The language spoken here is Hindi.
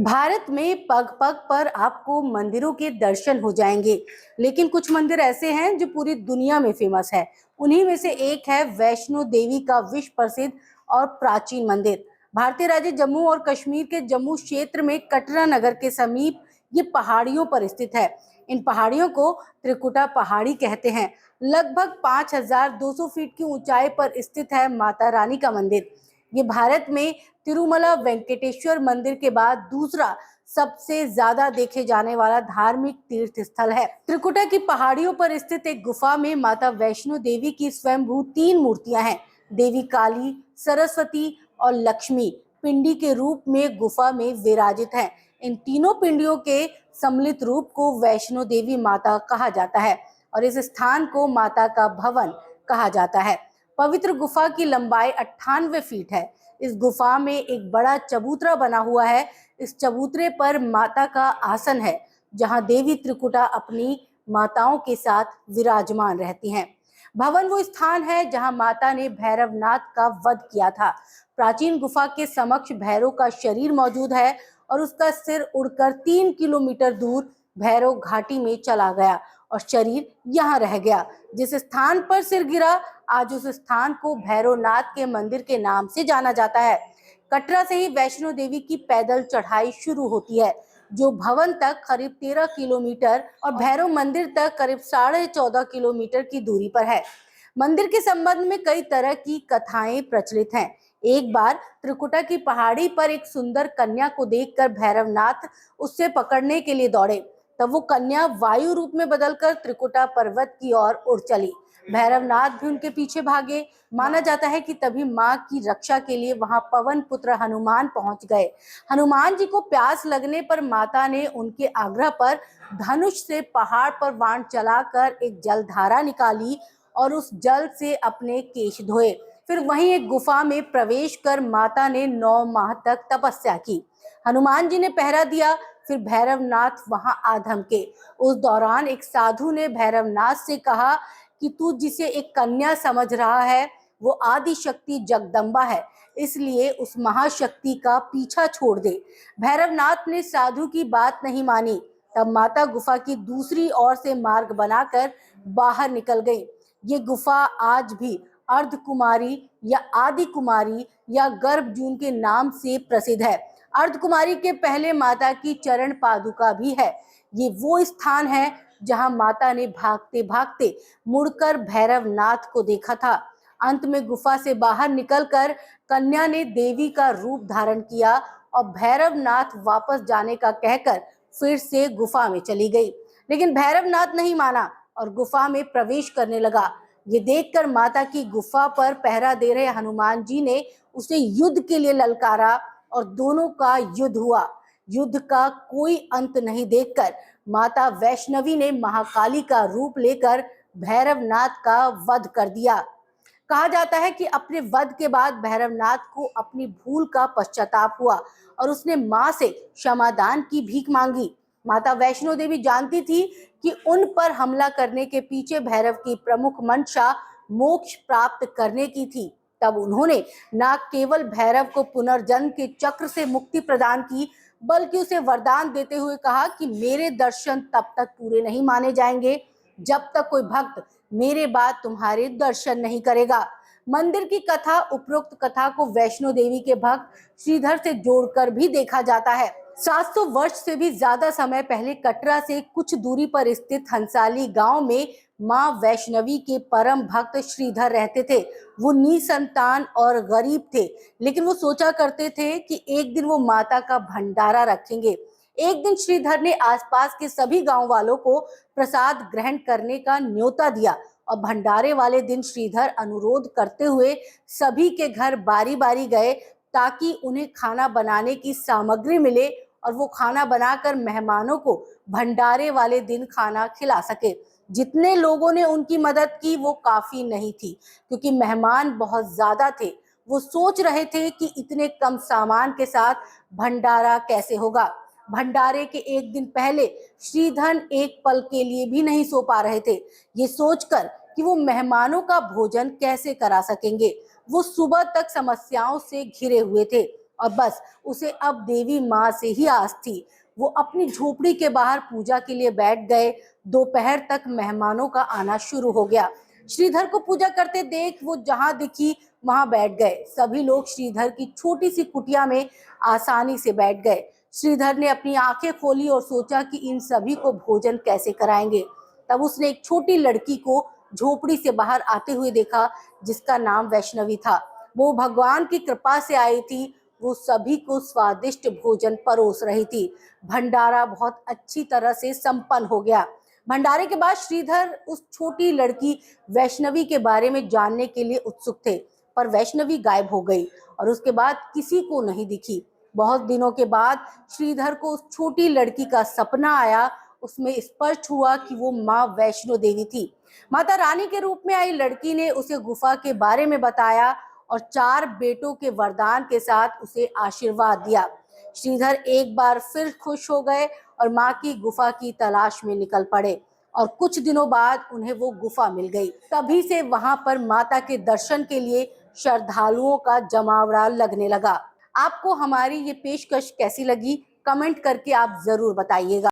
भारत में पग पग पर आपको मंदिरों के दर्शन हो जाएंगे, लेकिन कुछ मंदिर ऐसे हैं जो पूरी दुनिया में फेमस है। उन्हीं में से एक है वैष्णो देवी का विश्व प्रसिद्ध और प्राचीन मंदिर। भारतीय राज्य जम्मू और कश्मीर के जम्मू क्षेत्र में कटरा नगर के समीप ये पहाड़ियों पर स्थित है। इन पहाड़ियों को त्रिकुटा पहाड़ी कहते हैं। लगभग 5200 फीट की ऊंचाई पर स्थित है माता रानी का मंदिर। ये भारत में तिरुमला वेंकटेश्वर मंदिर के बाद दूसरा सबसे ज्यादा देखे जाने वाला धार्मिक तीर्थ स्थल है। त्रिकुटा की पहाड़ियों पर स्थित एक गुफा में माता वैष्णो देवी की स्वयंभू 3 मूर्तियां हैं। देवी काली, सरस्वती और लक्ष्मी पिंडी के रूप में गुफा में विराजित हैं। इन तीनों पिंडियों के सम्मिलित रूप को वैष्णो देवी माता कहा जाता है और इस स्थान को माता का भवन कहा जाता है। पवित्र गुफा की लंबाई 98 फीट है। इस गुफा में एक बड़ा चबूतरा बना हुआ है। इस चबूतरे पर माता का आसन है, जहां देवी त्रिकुटा अपनी माताओं के साथ विराजमान रहती हैं। भवन वो स्थान है जहां माता ने भैरवनाथ का वध किया था। प्राचीन गुफा के समक्ष भैरव का शरीर मौजूद है और उसका सिर उड़कर 3 किलोमीटर दूर भैरव घाटी में चला गया और शरीर यहाँ रह गया। जिस स्थान पर सिर गिरा, आज उस स्थान को भैरवनाथ के मंदिर के नाम से जाना जाता है। कटरा से ही वैष्णो देवी की पैदल चढ़ाई शुरू होती है, जो भवन तक करीब 13 किलोमीटर और भैरव मंदिर तक करीब 14.5 किलोमीटर की दूरी पर है। मंदिर के संबंध में कई तरह की कथाएं प्रचलित हैं। एक बार त्रिकुटा की पहाड़ी पर एक सुंदर कन्या को देखकर भैरवनाथ उससे पकड़ने के लिए दौड़े। तब वो कन्या वायु रूप में बदलकर त्रिकुटा पर्वत की ओर उड़ चली। भैरवनाथ भी उनके पीछे भागे। माना जाता है कि तभी मां की रक्षा के लिए वहां पवन पुत्र हनुमान पहुंच गए। हनुमान जी को प्यास लगने पर माता ने उनके आग्रह पर धनुष से पहाड़ पर बाण चलाकर एक जलधारा निकाली और उस जल से अपने केश धोए। फिर वहीं एक गुफा में प्रवेश कर माता ने 9 माह तक तपस्या की। हनुमान जी ने पहरा दिया। फिर भैरवनाथ वहां आ धमके। उस दौरान एक साधु ने भैरवनाथ से कहा कि तू जिसे एक कन्या समझ रहा है, वो आदि शक्ति जगदम्बा है, इसलिए उस महाशक्ति का पीछा छोड़ दे। भैरवनाथ ने साधु की बात नहीं मानी। तब माता गुफा की दूसरी ओर से मार्ग बनाकर बाहर निकल गई। ये गुफा आज भी अर्धकुमारी या आदि कुमारी या गर्भजून के नाम से प्रसिद्ध है। अर्धकुमारी के पहले माता की चरण पादुका भी है। ये वो स्थान है जहां माता ने भागते भागते मुड़कर भैरवनाथ को देखा था। अंत में गुफा से बाहर निकलकर कन्या ने देवी का रूप धारण किया और भैरवनाथ वापस जाने का कहकर फिर से गुफा में चली गई। लेकिन भैरवनाथ नहीं माना और गुफा में प्रवेश करने लगा। ये देखकर माता की गुफा पर पहरा दे रहे हनुमान जी ने उसे युद्ध के लिए ललकारा और दोनों का युद्ध हुआ। युद्ध का कोई अंत नहीं देखकर माता वैष्णवी ने महाकाली का रूप लेकर भैरवनाथ का वध कर दिया। कहा जाता है कि अपने वध के बाद भैरवनाथ को अपनी भूल का पश्चाताप हुआ और उसने मां से क्षमादान की भीख मांगी। माता वैष्णो देवी जानती थी कि उन पर हमला करने के पीछे भैरव की प्रमुख मंशा मोक्ष प्राप्त करने की थी। तब उन्होंने न केवल भैरव को पुनर्जन्म के चक्र से मुक्ति प्रदान की, बल्कि उसे वरदान देते हुए कहा कि मेरे दर्शन तब तक पूरे नहीं माने जाएंगे जब तक कोई भक्त मेरे बाद तुम्हारे दर्शन नहीं करेगा। मंदिर की कथा उपरोक्त कथा को वैष्णो देवी के भक्त श्रीधर से जोड़कर भी देखा जाता है। 700 वर्ष से भी ज्यादा समय पहले कटरा से कुछ दूरी पर स्थित हंसाली गांव में मां वैष्णवी के परम भक्त श्रीधर रहते थे। वो निसंतान और गरीब थे, लेकिन वो सोचा करते थे कि एक दिन वो माता का भंडारा रखेंगे। एक दिन श्रीधर ने आसपास के सभी गांव वालों को प्रसाद ग्रहण करने का न्योता दिया और भंडारे वाले दिन श्रीधर अनुरोध करते हुए सभी के घर बारी बारी गए ताकि उन्हें खाना बनाने की सामग्री मिले और वो खाना बनाकर मेहमानों को भंडारे वाले दिन खाना खिला सके। जितने लोगों ने उनकी मदद की वो काफी नहीं थी, क्योंकि मेहमान बहुत ज्यादा थे। वो सोच रहे थे कि इतने कम सामान के साथ भंडारा कैसे होगा। भंडारे के एक दिन पहले श्रीधर एक पल के लिए भी नहीं सो पा रहे थे, ये सोचकर कि वो मेहमानों का भोजन कैसे करा सकेंगे। वो सुबह तक समस्याओं से घिरे हुए थे और बस उसे अब देवी माँ से ही आस थी। वो अपनी झोपड़ी के बाहर पूजा के लिए बैठ गए। दोपहर तक मेहमानों का आना शुरू हो गया। श्रीधर को पूजा करते देख वो जहां दिखी वहां बैठ गए। सभी लोग श्रीधर की छोटी सी कुटिया में आसानी से बैठ गए। श्रीधर ने अपनी आंखें खोली और सोचा कि इन सभी को भोजन कैसे कराएंगे। तब उसने एक छोटी लड़की को झोपड़ी से बाहर आते हुए देखा, जिसका नाम वैष्णवी था। वो भगवान की कृपा से आई थी। वो सभी को स्वादिष्ट भोजन परोस रही थी। भंडारा बहुत अच्छी तरह से संपन्न हो गया। भंडारे के बाद श्रीधर उस छोटी लड़की वैष्णवी के बारे में जानने के लिए उत्सुक थे, पर वैष्णवी गायब हो गई और उसके बाद किसी को नहीं दिखी। बहुत दिनों के बाद श्रीधर को उस छोटी लड़की का सपना आया। उसमें स्पष्ट हुआ कि वो माँ वैष्णो देवी थी। माता रानी के रूप में आई लड़की ने उसे गुफा के बारे में बताया और 4 बेटों के वरदान के साथ उसे आशीर्वाद दिया। श्रीधर एक बार फिर खुश हो गए और माँ की गुफा की तलाश में निकल पड़े और कुछ दिनों बाद उन्हें वो गुफा मिल गई। तभी से वहां पर माता के दर्शन के लिए श्रद्धालुओं का जमावड़ा लगने लगा। आपको हमारी ये पेशकश कैसी लगी? कमेंट करके आप जरूर बताइएगा।